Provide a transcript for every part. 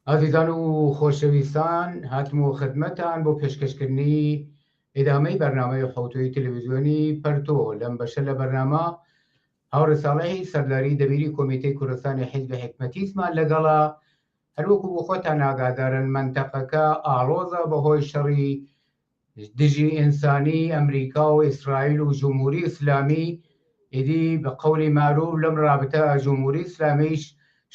ئازیزان و خۆشەویستان هاتمەوە خدمەتان بۆ پێشکەشکردنی ئێدامەی بەرنامەی حوتۆی تەلەڤیزیۆنی پەرتۆ لەم بەشە لە بەرنامە هاوڕێساڵەی سەرداری دەبیری کۆمیتەی کوردستانی حیزبی حکمەتیزمان لەگەڵا هەروەکو بۆ خۆتان ئاگادارن منتەقەکە ئاڵۆزە بەهۆی شەڕی دژی ئینسانی ئەمریکا و ئیسرائیل و جمهوری ئیسلامی ئیدی بە قەولی معروف لەم رابطە جمهوری ئیسلامیش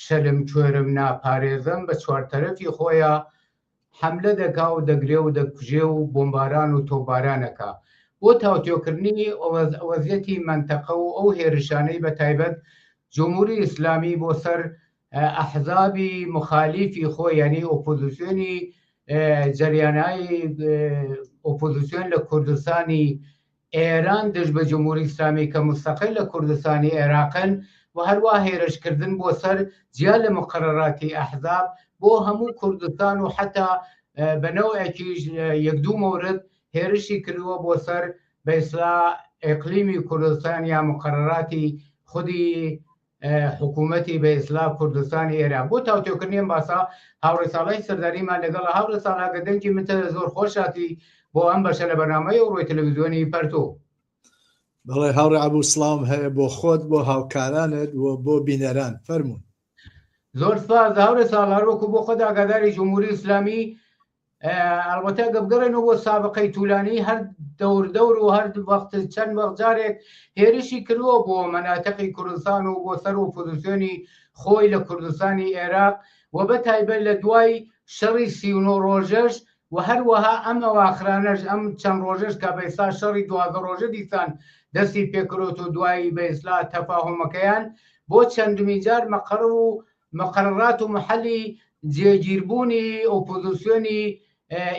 شەلم کوێرم ناپارێزم بە چوارتەرەفی خۆیە حملە دەکا و دەگرێ و دەکوژێ و بۆمباران و تۆپبارانەکە بۆ تاوتێکردنی وەزیەتی منتەقە و ئەو هێرشانەی بە تایبەت جمهوری ئیسلامی بۆ سەر ئەحزابی مخالیفی خۆی یعنی ئۆپۆزیسیۆنی جەریانایی ئۆپۆزیسیۆن لە کوردستانی ئێران دژ بە جمهوری ئیسلامی کە مستەقل لە کوردستانی عێراقن و هەروە هێرشکردن بۆ سەر جیا لە مقرراتی ئەحزاب بۆ هەموو کوردستان و حتا بەنەوەیەکیش یەک دوو مەورد هێرشی کردووە بۆ سەر بە ئیسلاح ئیقلیمی کوردستان یا مقرراتی خودی حکوومەتی بە ئیسلاح کوردستانی ئێران بۆ تاوتێکردنی باسا هاوڕێساڵی سەرداریمان لەگەڵ هاوڕێساڵا گەدەنگی متە زۆر خۆشاتی بۆ ئەم بەشە لە بەرنامەی ڕۆی تەلەڤیزیۆنی پەرتۆ. بەڵێ هاوڕێ عەبوو سڵام هەیە بۆ خۆت بۆ هاوکارانت و بۆ بینەران فەرموون. زۆر سپاس هاوڕێساڵ هەروەکو بۆ خۆت ئاگاداری جمهوری ئیسلامی ئەڵبەتە گەبگەڕێنەوە بۆ سابقەی توولانی هەر دەور و هەر وەخت چەند وەخجارێک هێرشی کردووە بۆ مەناتەقی کوردستان و بۆ سەر ئۆپۆزیسیۆنی خۆی لە کوردستانی عێراق و بە تایبەت لە دوای شەڕی 39 ڕۆژەش و هەروەها ئەم ئەواخرانەش ئەم چەند ڕۆژەش کە بە ئێستا شەڕی 12 ڕۆژە دیسان دەستی پێکرۆت و دوایی بە ئیسلاح تەفاهومەکەیان بۆ چەندمی جار مەقررات و محەلی جێگیربوونی ئۆپۆزیسیۆنی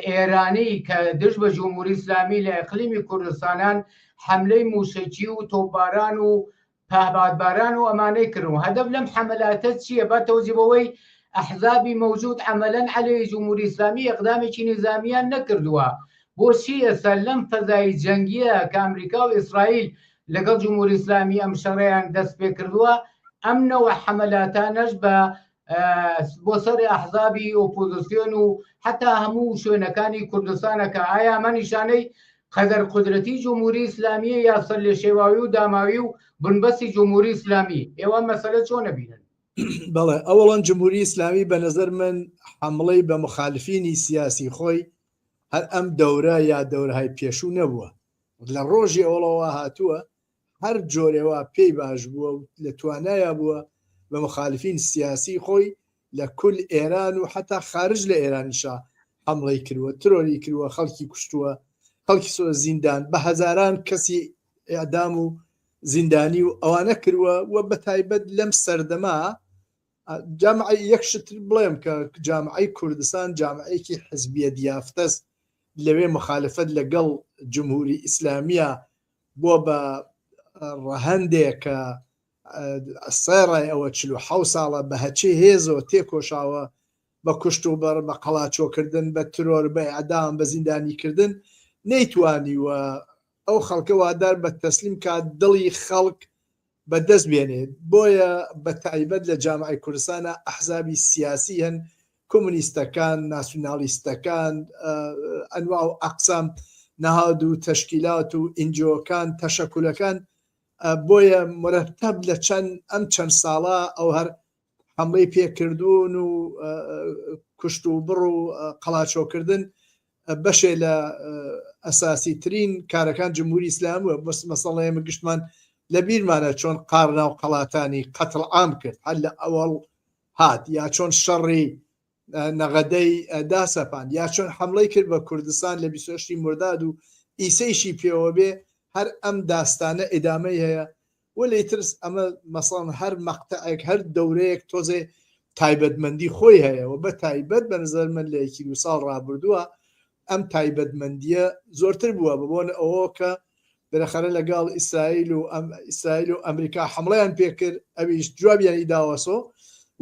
ئێرانی کە دژ بە جمهوری ئیسلامی لە ئیقلیمی کوردستانان حملەی موشکی و تۆپباران و پابادباران و ئەمانەی کردن. هەدەف لەم حملاتە چییە؟ بە تەوجیبەوەی ئەحزابی مەوجود عملاً عەلەیهی جمهوری ئیسلامی ئەقدامێکی نظامیان نەکردووە. بۆچی ئێستا لەم فەزای جەنگیە کە ئەمریکا و ئیسرائیل لەگەڵ جمهوری ئیسلامی ئەم شەڕیان دەست پێ کردووە ئەم نەوە حملاتانەش بۆ سەری ئەحزابی ئۆپۆزیسیۆن و حتا هەموو شوێنەکانی کوردستانەکە ئایا ئەمە نیشانەی قەدەر قودرەتی جمهوری ئیسلامیە یا سەر لێ شێواوی و داماوی و بنبەستی جمهوری ئیسلامی؟ ئێوە مەسەلە چۆن نەبینن؟ بەڵێ ئەوەڵەن جمهوری ئیسلامی بە نەزەر من حمڵەی بە مخالفینی سیاسی خۆی هەر ئەم دەورە یا دەورهای پێشوو نەبووە. لە ڕۆژی ئەوڵەوە هاتووە هەر جۆرێەوە پێی باش بووە و لە توانایە بووە بە مخالفین سیاسی خۆی لە کول ئێران و حتا خارج لە ئێرانیشا حمڵی کردووە، ترۆری کردووە، خەڵکی کوشتووە، خەڵکی سۆ زیندان بە هەزاران کەسی ئەدام و زیندانی و ئەوانە کردووە و بە تایبەت لەم سەردەما جامعی یەکشتر بڵێم کە جامعی کوردستان جامعەیەکی حزبیەت یافتەست لەوێ مخالفت لەگەڵ جمهوری ئیسلامیە بۆ بە ڕەهەندێک کە سێڕای ئەوە 47 ساڵە بە هەچی هێزەوە تێکۆشاوە بە کوشت و بەر بە قەڵاچۆکردن بە ترۆر بە ئەعدام بە زیندانیکردن نەیتوانیوە ئەو خەڵکە وادار بە تەسلیم کات دڵی خەڵک بەدەست بێنێت. بۆیە بە تایبەت لە جامعی کوردستانە ئەحزابی سیاسی هەن، کۆمونیستەکان، ناسیۆنالیستەکان، ئەنواع و ئەقسام نەهاد و تەشکیلات و ئینجۆکان تەشەکولەکان بۆیە مرتب لە ئەم چەند ساڵە ئەو هەر حمڵەی پێکردوون و کوشت و بڕ و قەڵاچۆکردن بەشێ لە ئەساسی ترین کارەکان جمهوری ئیسلامیە. بەس مەسەڵەیە من گشتمان لە بیرمانە چۆن قارنا و قەڵاتانی قەتڵ عام کرد هەر لە ئەوەڵ هات، یا چۆن شەڕی نەغەدەی داسەپان، یا چۆن حمڵەی کرد بە کوردستان لە 28 مرداد و ئیسەیشی پێوە بێ. هەر ئەم داستانە ئیدامەی هەیە و لەیترس ئەمە مەسەڵەن هەر مەقتەعێک هەر دەورەیەک تۆزێ تایبەتمەندی خۆی هەیە و بە تایبەت بە نظر من لە 1 ساڵ ڕابردووە ئەم تایبەتمەندیە زۆرتر بووە ببوون ئەوە کە بەرەخەرە لەگەڵ ئیسرائیل و ئەمریکا حمڵیان پێکرد ئەویش جوابیانی داوەسۆ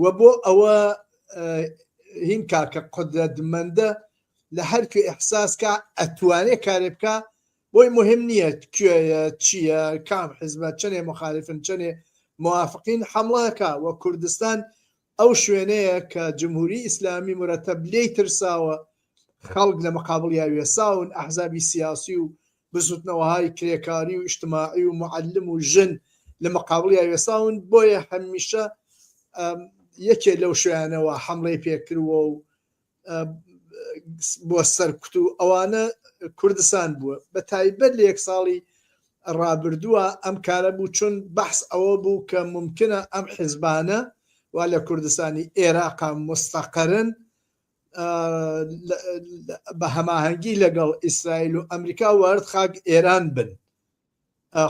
و بۆ ئەوە هین کاکە قودرەتمەندە لە هەرکوێ ئەحساسکە ئەتوانێ کارێ بکە. بۆی مهم نییە کوێیە چییە کام حزبە چنێ مخالفن چنێ موافقین حمڵەکە و کوردستان ئەو شوێنەیە کە جمهوری ئیسلامی مرەتەب لێی ترساوە خەڵک لە مەقابڵ یاوێساون ئەحزابی سیاسی و بزوتنەوەهای کرێکاری و ئیجتماعی و معلم و ژن لە مەقابڵ یاوێساون بۆیە هەمیشە یەکێ لەو شوێنەوە حملەی پێکردووە و بۆ سەرکوت و ئەوانە کوردستان بووە بە تایبەت لە یەک ساڵی ڕابردووە ئەم کارە بوو چون بەحس ئەوە بوو کە ممکنە ئەم حیزبانە وا لە کوردستانی عێراقا مستەقەرن بە هەماهەنگی لەگەڵ ئیسرائیل و ئەمریکا وارد خاک ئێران بن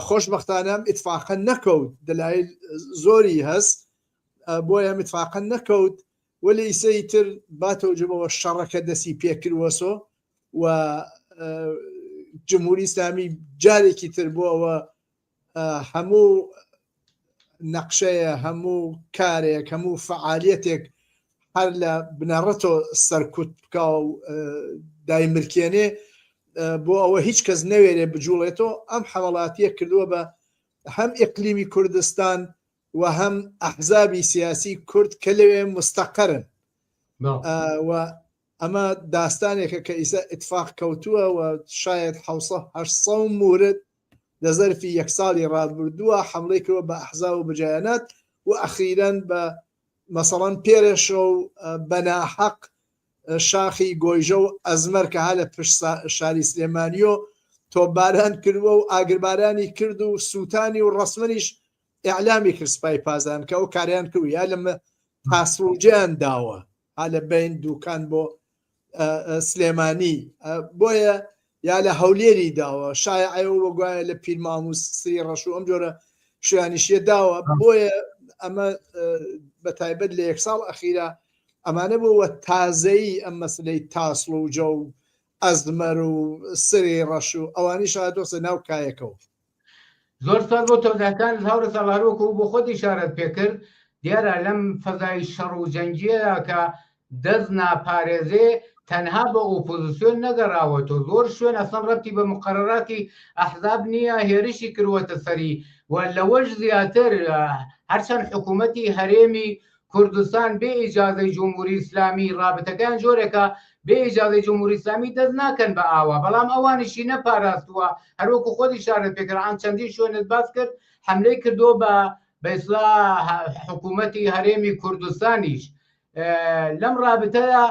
خۆشبەختانە ئیتفاقە نەکەوت دلایل زۆری هەست بۆیە متفاقە نەکەوت وەلی ئیسەی تر باتەوجبەوە شەڕەکە دەستی پێکردوەسۆ و جمهوری ئیسلامی جارێکی تر بووەوە هەموو نەقشەیە هەموو کارێک هەموو فعالیەتێک هەر لە بنەڕەتۆ سەرکوت بکە و دایمرکێنێ بۆ ئەوە هیچ کەس نەوێرێ بجوڵێتەوە ئەم حەوڵاتیە کردووە بە هەم ئیقلیمی کوردستان و هەم ئەحزابی سیاسی کورد کە لەوێ مستەقەرن و ئەمە داستانێکە کە ئیسا ئیتفاق کەوتووە و شاید 800 مورد لە زەرفی یەک ساڵی ڕابردووە حملەی کردوە بە ئەحزاب و بەجایەنات و ئەخیرەن بە مەسەڵەن پێرەشە و بەناحەق شاخی گۆیژە و ئەزمەر کە ها لە پشت شاری سلێمانیۆ تۆپباران کردووە و ئاگربارانی کرد و سووتانی و ڕەسمەنیش ئیعلامی کرد سوپای پازان کە ئەو کاریان کرد یا لە پاسڕوجیان داوە ها لە بین دووکان بۆ سلێمانی بۆیە یا لە هەولێری داوە شایعەوە وەگوایە لە پیرماموس سری ڕەش و ئەم جۆرە شوێنیشیە داوە بۆیە ئەمە بە تایبەت لە یەک ساڵ ئەخیرا ئەمانە بووە تازەی ئەم مەسلەی تاسڵ و جە و ئەزمەر و سری ڕەش و ئەوانی شادۆسە ناو کایەکەەوە زۆر سال بۆ تۆزەکان هەورە سەڵاروکە و بۆ خۆت ئیشارەت پێکرد دیارە لەم فەزای شەڕ و جەنگیە کە دەست ناپارێزێ تەنها بە ئۆپۆزیسیۆن نەگەڕاوەتەوە زۆر شوێن ئەسڵ ڕەتی بە مقەرەراتی ئەحزاب نییە هێرشی کردوەتە سەری و لەوەش زیاتر هەرچەند حکوومەتی هەرێمی کوردستان بێ ئیجازەی جمهوری ئیسلامی رابطەکان جۆرێکە بێ ئیجازەی جمهوری ئیسلامی دەست ناکەن بە ئاوا بەڵام ئەوانیشی نەپاراستووە هەروەکو خۆت ئیشارەت پێکرد چەندی شوێنت باس کرد حملەی کردووە بە ئیسلاح حکوومەتی هەرێمی کوردستانیش لەم رابطەیە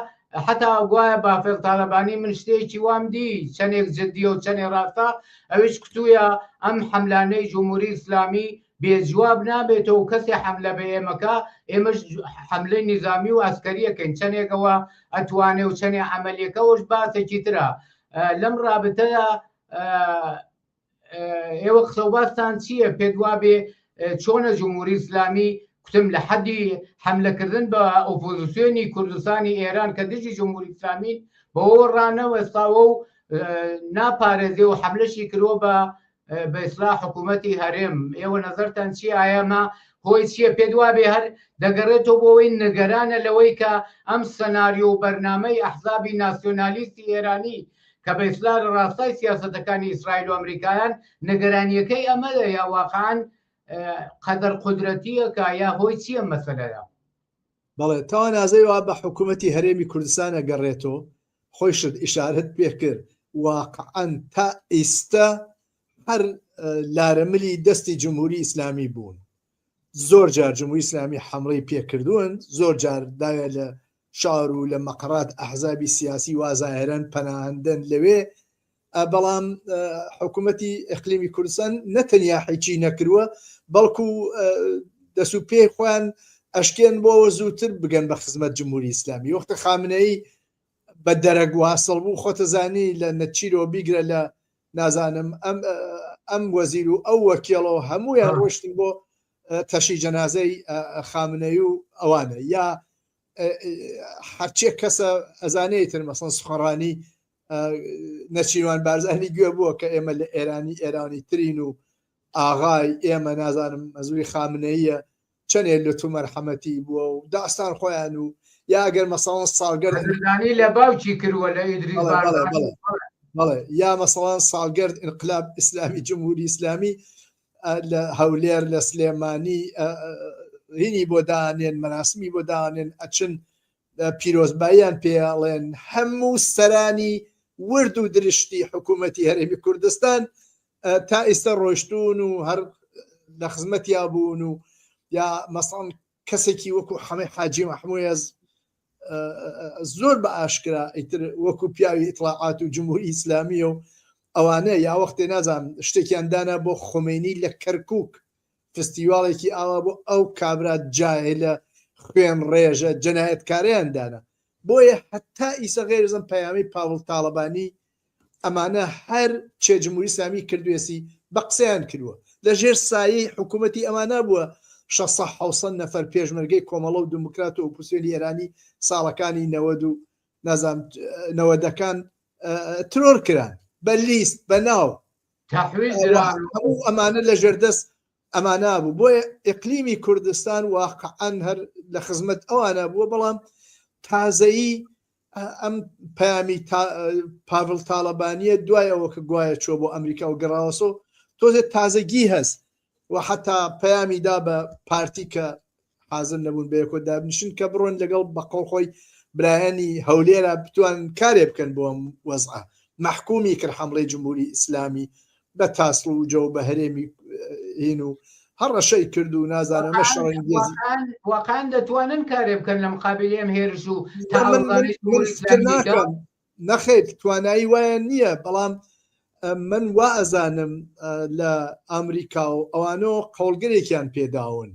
حتا گوایە بافێڵ تاالبانی من شتێکی وام دی چەندێک جددیە و چەندێ ڕاستە ئەوش کتوویە ئەم حملانەی جمهوری ئیسلامی بێجواب نابێتەوە و کەسی حملە بە ئێمەکە ئێمەش حملەی نظامی و ئەسکەریەکەین چەندێکەوە ئەتوانێ و چەندێ عملیەکەەوەش باسێکی ترە لەم رابطەیە ئێوە قسە و باستان چییە پێت وابێ چۆنە جمهوری ئیسلامی کوتم لە حەدی حملەکردن بە ئۆپۆزیسیۆنی کوردستانی ئێران کە دژی جمهوری ئیسلامی بەوە ڕانەوەستاوە و ناپارێزێ و حملەشی کردووە بە ئیسلاح حکوومەتی هەرێم ئێوە نەزەرتان چی ئایەمە هۆی چییە پێت وابێ هەر دەگەڕێتەوە بۆەوەی نەگەرانە لەوەی کە ئەم سەناریۆ و بەرنامەی ئەحزابی ناسیۆنالیستی ئێرانی کە بە ئیسلاح ڕاستای سیاسەتەکانی ئیسرائیل و ئەمریکایان نەگەرانیەکەی ئەمەدە یا واقعاً قەدەر قودرەتیەکە یا هۆی چییە مەسەلەدا بەڵێ تاوا نازەی وا بە حکوومەتی هەرێمی کوردستانە گەڕێتەوە خۆی شت ئیشارەت پێکرد واقعاً تا ئێستا هەر لارەملی دەستی جمهوری ئیسلامی بوون زۆر جار جمهوری ئیسلامی حمڵەی پێکردوون زۆر جار داوێ لە شار و لە مەقڕات ئەحزابی سیاسی وازاهێران پەناهاندن لەوێ بەڵام حکوومەتی ئیقلیمی کوردستان نەتەنیا حیچی نەکردووە بەڵکو دەسو پێی خۆیان ئەشکێن بۆەوە زووتر بگەن بە خزمەت جمهوری ئیسلامی وەختە خامنەی بە دەرەک واصل بوو خۆتەزانی لە نەچیرەوە بیگرە لە نازانم ئەم وەزیر و ئەو وەکیڵەوە هەمویان ڕۆشتن بۆ تەشی جەنازەی خامنەی و ئەوانە یا هەرچێک کەسە ئەزانەیەتر مەسەڵەن سوخەڕانی نەچیروان بارزانی گوێ بووە کە ئێمە لە ئێرانی ترین و ئاغای ئێمە نازانم مەزوری خامنەیە چەندێ لە تو مەرحەمەتی بووە و داستان خۆیان و یا ئەگەر مەسەڵەن ساڵگەرد لە باوکی کردووە لە ئیدریس بەڵێ یا مەسەڵەن ساڵگەرد ئینقلاب ئیسلامی جمهوری ئیسلامی لە هەولێر لە سلێمانی هینی بۆ دانێن مەراسمی بۆ دانێن ئەچن پیرۆزباییان پێڵێن هەموو سەرانی ورد و درشتی حکوومەتی هەرێمی کوردستان تا ئێستا ڕۆیشتون و هەر لە خزمەتیا بوون و یا مەسەڵەن کەسێکی وەکو حەمەی حاجی مەحموود زۆر بە ئاشکرا ئیتر وەکو پیاوی ئیطلاعات و جمهوری ئیسلامی و ئەوانە یا وەختێ نازانم شتێکیان دانا بۆ خۆمینی لە کەرکووک فستیواڵێکی ئاوا بۆ ئەو کابرات جاهلە خوێن ڕێژە جەنایەتکاریان دانا بۆیە هەتا ئیسا غێرزم پەیامی پاوڵ تاڵەبانی ئەمانە هەر چێ جمهوری ئیسلامی کردوێسی بە قسەیان کردووە لە ژێر سایەی حکوومەتی ئەمانە بووە 600 نەفەر پێشمەرگەی کۆمەڵە و دموکرات و ئۆپۆزیسیۆنی ئێرانی ساڵەکانی 90 و نەوەدەکان ترۆر کران بە لیست بە ناو ئەمانە لە ژێردەست ئەمانە بوو بۆیە ئیقلیمی کوردستان واقعەن هەر لە خزمەت ئەوانە بووە بەڵام تازەیی ئەم پەیامی پاڤڵ تاڵەبانیە دوای ئەوە کە گوایە چۆ بۆ ئەمریکا و گەڕاوەسۆ تۆزێت تازەگی هەست و حتا پەیامی دا بە پارتی کە حازر نەبوون بە یەکۆ دابنیشن کە بڕۆن لەگەڵ بەقەڵ خۆی برایانی هەولێرە بتوان کارێ بکەن بۆ ئەم وەزعە محکومی کرد حملەی جمهوری ئیسلامی بە تاسڵ و جە و بە هەرێمی هین و هەر ڕەشەی کرد و نازانە مە شەڕەنگێزی واقعان دەتوانن کارێ بکەن لە مقابلی ئەم هێرش و نەخێت توانایی وایە نییە بەڵام من وا ئەزانم لە ئەمریکا و ئەوانۆ قەولگەرێکیان پێداون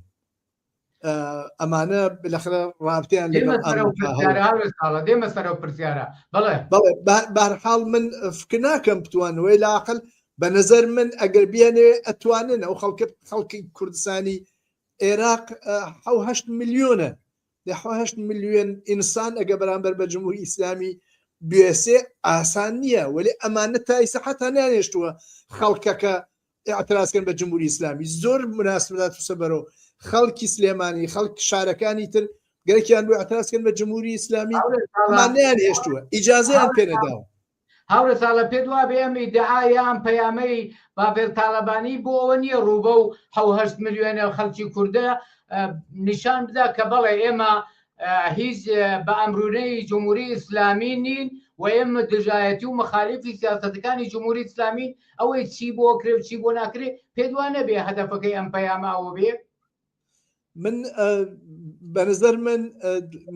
ئەمانە بالاخرە ڕابطەیان دێمە سەر ئەو پرسیارە بەڵێ بەهەرحاڵ من فکر ناکەم بتوانەوەی لاقل بە نەزەر من ئەگەر بیانێ ئەتوانن ئەو خەڵکی کوردستانی عێراق 8 میلیۆنە 8 میلیۆن ئینسان ئەگە بەرامبەر بە جمهوری ئیسلامی بێسێ ئاسان نییە ولی ئەمانە تایسە حتا نانێشتووە خەڵکەکە ئاعترازکەن بە جمهوری ئیسلامی زۆر مناسبات و سەبەرەوە خەڵکی سلێمانی خەڵک شارەکانی تر گەرەکیان بۆ ئاعترازکەن بە جمهوری ئیسلامی ئەمانیان هێشتووە ئیجازەیان پێنەداوە هەورە ساڵە پێ دوا بێ ئەم ئیدعایان پەیامەی بافێر تاڵەبانی بۆ ئەوە نییە ڕووبە و 8 میلیۆنە خەڵکی کووردە نیشان بدا کە بەڵێ ئێمە هیچ بە ئەمرونەی جمهوری ئیسلامی نین و ئێمە دژایەتی و مخالفی سیاسەتەکانی جمهوری ئیسلامی ئەوەی چی بۆ کرێ چی بۆ ناکرێ پێ دوانە بێ هەدەفەکەی ئەم پەیاماوە بێ من بەنظر من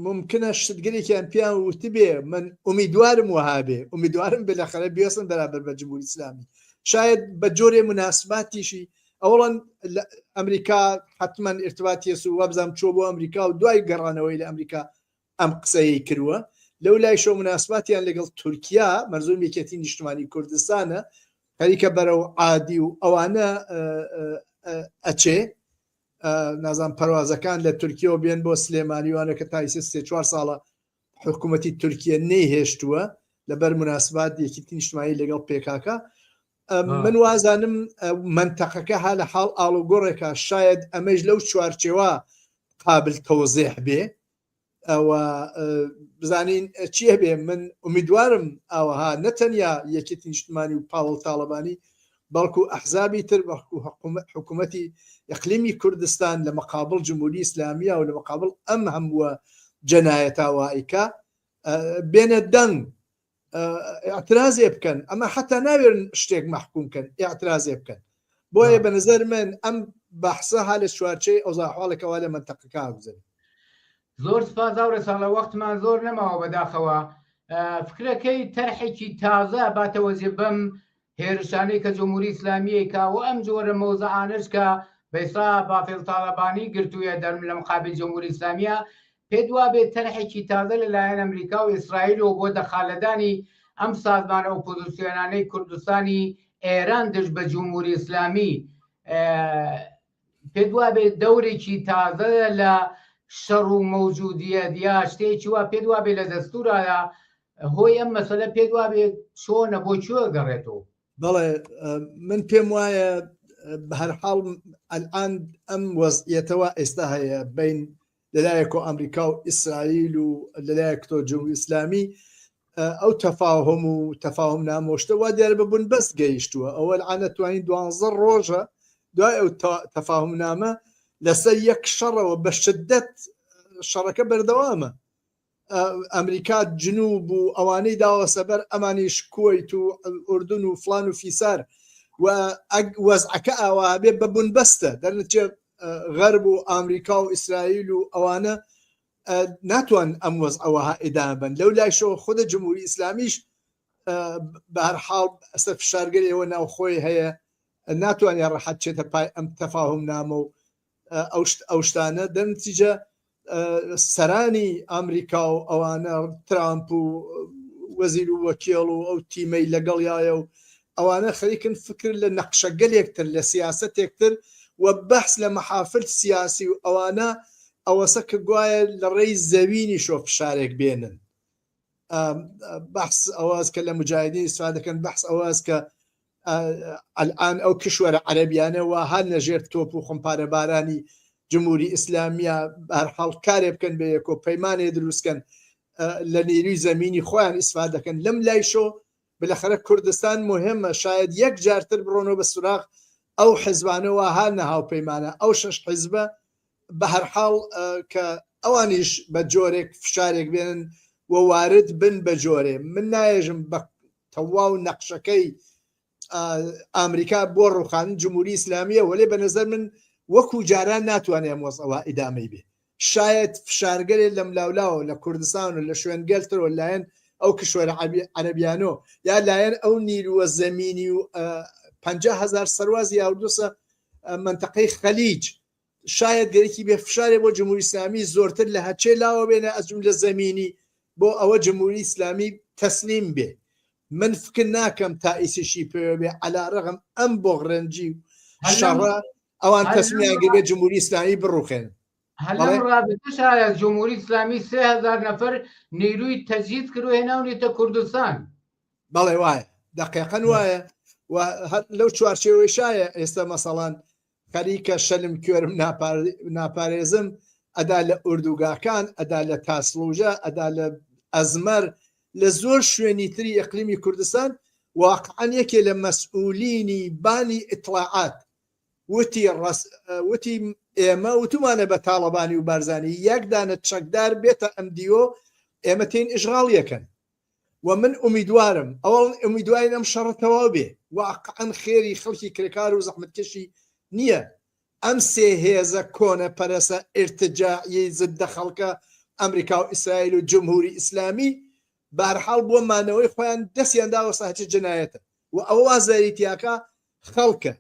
ممکنە شتگەرێکیان پیان وتی بێ من ئومیدوارم وها بێ ئومیدوارم بالاخره بیێسن بەرامبەر بە جمهوری ئیسلامی شاید بە جۆرێ مناسباتیشی ئەوڵەن ئەمریکا حتمما ارتباطی و وەبزانم چۆ بۆ ئەمریکا و دوای گەڕانەوەی لە ئەمریکا ئەم قسەی کردووە لەو لای شۆ مناسباتیان لەگەڵ تورکیا مەرزوم یەکێتی نیشتمانی کوردستانە خەریکە بەرەو عادی و ئەوانە ئەچێ نازان پەروازەکان لە تورکیەوە بێن بۆ سلێمانیوانە کە تایسە 3-4 ساڵە حکوومەتی تورکیە نەیهێشتووە لەبەر مناسبات یەکێتی نیشتمانی لەگەڵ پێکاکە من وازانم منتەقەکە ها لە حاڵ ئاڵوگۆڕێکە شاید ئەمەش لەو چوارچێوە قابل تەوزیح بێ ئەوە بزانین چیە بێ من ئومیدوارم ئەوەها نەتەنیا یەکێتی نیشتمانی و پاوڵ تاڵەبانی بەڵکو ئەحزابی تر حکوومەتی ئەقلیمی کوردستان لە مەقابل جمهوری ئیسلامیە و لە مەقابل ئەم هەمووە جەنایەتاوائیکە بێنە دەنگ ئاعترازێ بکەن ئەمە حتا ناوێن شتێک مەحکومکەن ئاعترازێ بکەن بۆیە بە نظر من ئەم بەحسە ها لە چوارچەی ئەوزاحواڵێکەوە لە منتەقەکە بزنین زۆر سپاس هەورە ساڵە وەختمان زۆر نەماوە بەداخەوە فکرەکەی تەرحێکی تازە باتەوەزێ بەم هێرشانەی کە جمهوری ئیسلامیەکە و ئەم جۆرە مەوزەعانش کە بەیسا بافێڵ تاڵەبانی گرتوویە دەرم لە مقابل جمهوری ئیسلامیە پێ دوا بێت تەرحێکی تازە لەلایەن ئەمریکا و ئیسرائیل و بۆ دەخالەدانی ئەم سازمانە ئۆپۆزیسیۆنانەی کوردستانی ئێران دژ بە جمهوری ئیسلامی پێ دوا بێت دەورێکی تازە لە شەڕ و مەوجودیەت یا شتێکی وا پێ دوا بێت لە دەستورایە هۆی ئەم مەسەلە پێ دوا بێت چۆنە بۆ کوێ گەڕێتەوە بەڵێ من پێم وایە بەهەرحاڵ ئەلئان ئەم وەزعیەتەوە ئێستا هەیە بین لەلایەک و ئەمریکا و ئیسرائیل و لەلایەک تۆ جمهوری ئیسلامی ئەو تەفاهم و تەفاهم نامۆشتە وا دیارە ببوون بەست گەیشتووە ئەوە ئەلئان دەتوانین 12 ڕۆژە دوای ئەو تەفاهم نامە لەسەر یەک شەڕەوە بە شدەت شەڕەکە بەردەوامە. ئەمریکا جنوب و ئەوانەی داوە سەبەر ئەمانیش کوێیت و ئوردون و فلان و فیسار و وەزعەکە ئاوا بێ بەبوون بەستە دەرنچێ غەرب و ئامریکا و ئیسرائیل و ئەوانە ناتوان ئەم وەزعەوەها ئیدامە بن. لەو لایشەوە خودە جمهوری ئیسلامیش بە هەر حاڵ ئەستا فشارگەریەوە ناوخۆی هەیە ناتوانێت ڕەحەت چێتە پای ئەم تەفاهم نامە و ئەو شتانە دەنتیجە سەرانی ئەمریکا و ئەوانە ترامپ و وەزیر و وەکیڵ و ئەو تیمەی لەگەڵیایە و ئەوانە خەریکن فکر لە نەقشەگەلێکتر لە سیاسەتێکتر و بەحس لە مەحافل سیاسی و ئەوانە ئەوەسە کە گوایە لە ڕێی زەوینی شۆ فشارێک بێنن. بەحس ئەواز کە لە مجاهدین ئیسفا دەکەن بەحس ئەواز کە ئەلئان ئەو کشوەرە عەرەبیانەوە هەر لەژێر تۆپ و خۆمپارە بارانی جمهوری ئیسلامیە هەرحاڵ کارێ بکەن بە یەکۆ پەیمانێ دروستکەن لە نیروی زەمینی خۆیان ئیسفا دەکەن. لەم لای شۆ بالاخره کوردستان مهمە شاید یەک جارتر بڕۆنەوە بە سوراخ ئەو حیزبانەوە ها نەهاو پەیمانە ئەو شش حیزبە بە هەرحاڵ کە ئەوانیش بە جۆرێک فشارێک بێنن و وارد بن بە جۆرێ. من نایژم بە تەواو نەقشەکەی ئامریکا بۆ ڕوخان جمهوری ئیسلامیە وەلێ بە نەزەر من وەکو جاران ناتوانێت وەزەوە ئیدامەی بێ. شاید فشارگەرێ لەم لاولاوە لە کوردستان و لە شوێنگەلترەوە لایەن ئەو کشوەرە عەرەبیانۆ یا لایەن ئەو نیرووە زەمینی و 50,000 سەروازی یاودوسە منتەقەی خەلیج شاید گەرەکی بێ فشارێ بۆ جمهوری ئیسلامی زۆرتر لە هەچێ لاوە بێنە ئەجوم لە زەمینی بۆ ئەوە جمهوری ئیسلامی تەسلیم بێ. من فکر ناکەم تا ئیسیشی پێوە بێ عەلا ڕەغم ئەم بۆ غرەنجی شەڕە ئەوان تەسمیان گەبێت جمهوری ئیسلامی بڕوخێن. هەڵەم ڕابطە شایە جمهوری ئیسلامی 3000 نەفەر نیروی تەجهیز کردو هێناونێتە کوردستان. بەڵێ وایە دەقیقەن وایە و لەو چوارچێوەی شایە ئێستا مەسەڵان خەریکە شەلم کوێرم ناپارێزم ئەدا لە ئوردوگاکان ئەدا لە تاسلوژە ئەدا لە ئەزمەر لە زۆر شوێنی تری ئەقلیمی کوردستان واقعەن یەکێ لە مەسئولینی بانی ئیطلاعات وتی ئێمە وتمانە بە تاڵەبانی و بارزانی یەکدانە چەکدار بێتە ئەم دیۆ ئێمە تێن ئیشغاڵ یەکەن و من ئومیدوارم ئەوڵ ئومیدوارین ئەم شەڕە تەواو بێ واقعەن خێری خەڵکی کرێکار و زەحمەتکەشی نییە. ئەم سێ هێزە کۆنە پەرەسە ئرتجاعی زدە خەڵکە ئەمریکا و ئیسرائیل و جمهوری ئیسلامی بارحاڵ بۆ مانەوەی خۆیان دەستیان داوە ساچ جنایەتە و ئەوە وازاریتیاکە خەڵکە.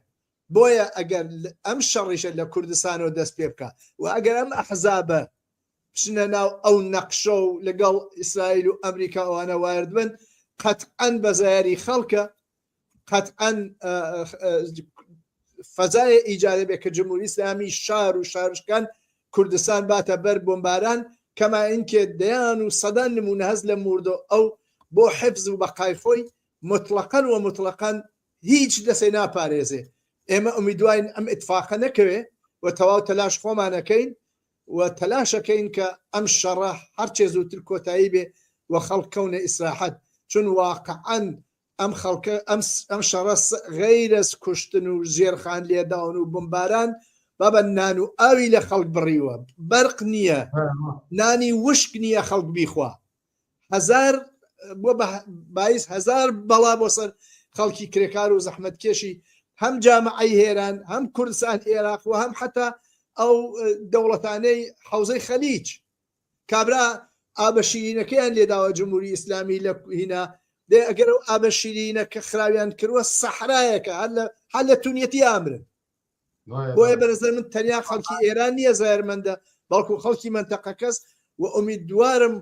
بۆیە ئەگەر ئەم شەڕیشە لە کوردستانەوە دەست پێ بکە و ئەگەر ئەم ئەحزابە بچنە ناو ئەو نەقشە و لەگەڵ ئیسرائیل و ئەمریکا ئەوانە وارد بن قەتعەن بەزایری خەڵکە قەتعەن فەزایە ئیجادە بێت کە جمهوری ئیسلامی شار و شارشکان کوردستان باتە بەر بۆمباران کەما ئینکێ دەیان و سەدان نمونە هەز لە موردۆ ئەو بۆ حفز و بەقای خۆی مطلقاً و مطلقاً هیچ دەسێ ناپارێزێ. ئێمە ئومیدواین ئەم ئیتفاقە نەکەوێ و تەواو تەلاش خۆمانەکەین و تەلاشەکەین کە ئەم شەڕە هەرچێ زووتر کۆتایی بێ و خەڵکەونە ئیسراحەت چون واقعاً ئەم خەڵکە ئەم شەڕە غەیرەس کوشتن و ژێرخان لێداون و بمباران بابە نان و ئاوی لە خەڵک بڕیوە بەرق نییە نانی وشک نییە خەڵک بیخوا هەزار بۆ باعث هەزار بەڵا بۆ سەر خەڵکی کرێکار و زەحمەتکێشی هەم جامعەی هێران هەم کوردستان عێراق و هەم حتا ئەو دەوڵەتانەی حەوزەی خەلیج کابرا ئابە شیرینەکەیان لێداوە جمهوری ئیسلامی لە هینا دێ ئەگەر ئەو ئابە شیرینە کە خراویان کردووە سەحرایەکە هەر لە تونیەتی ئامرن. بۆیە بەنظر من تەنیا خەڵکی ئێران نییە زایرمەندە بەڵکو خەڵکی مەنتەقەکەس و ئومیدوارم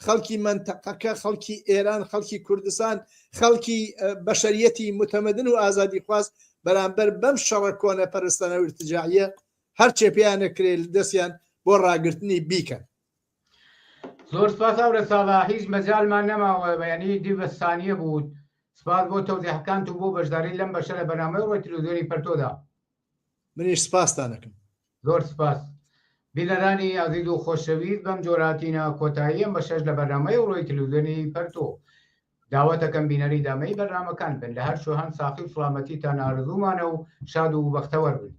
خەڵکی مەنتەقەکە خەڵکی ئێران خەڵکی کوردستان خەڵکی بەشەریەتی متەمەدن و ئازادی خواست بەرامبەر بەم شەڕە کۆنە پەرستانە و ارتجاعیە هەرچێ پێیانە کرێ دەستیان بۆ ڕاگررتنی بیکەن. زۆر سپاس ئەو ساڵا هیچ مەجالمان نەماوە بەیانی دیبەستانیە بوو. سپاس بۆ تەوزیحەکان و بۆ بەشداری لەم بەشە لە بەنامەی ڕۆی تلڤیزیۆنی پەرتۆدا. منیش سپاسدانەکەم. زۆر سپاس. بیلەرانی ئازیز و خۆشەویست بەم جۆراتینە کۆتاییەم بە شەش لە بەرنامەی ڕۆی تلڤیزیۆنی پەرتۆ. داوەتەکەم بینەری دامەی بەرنامەکان بن لە هەر شوهان ساقی سڵامەتیتان ئارزومانە و شاد و بەختەوەر بن.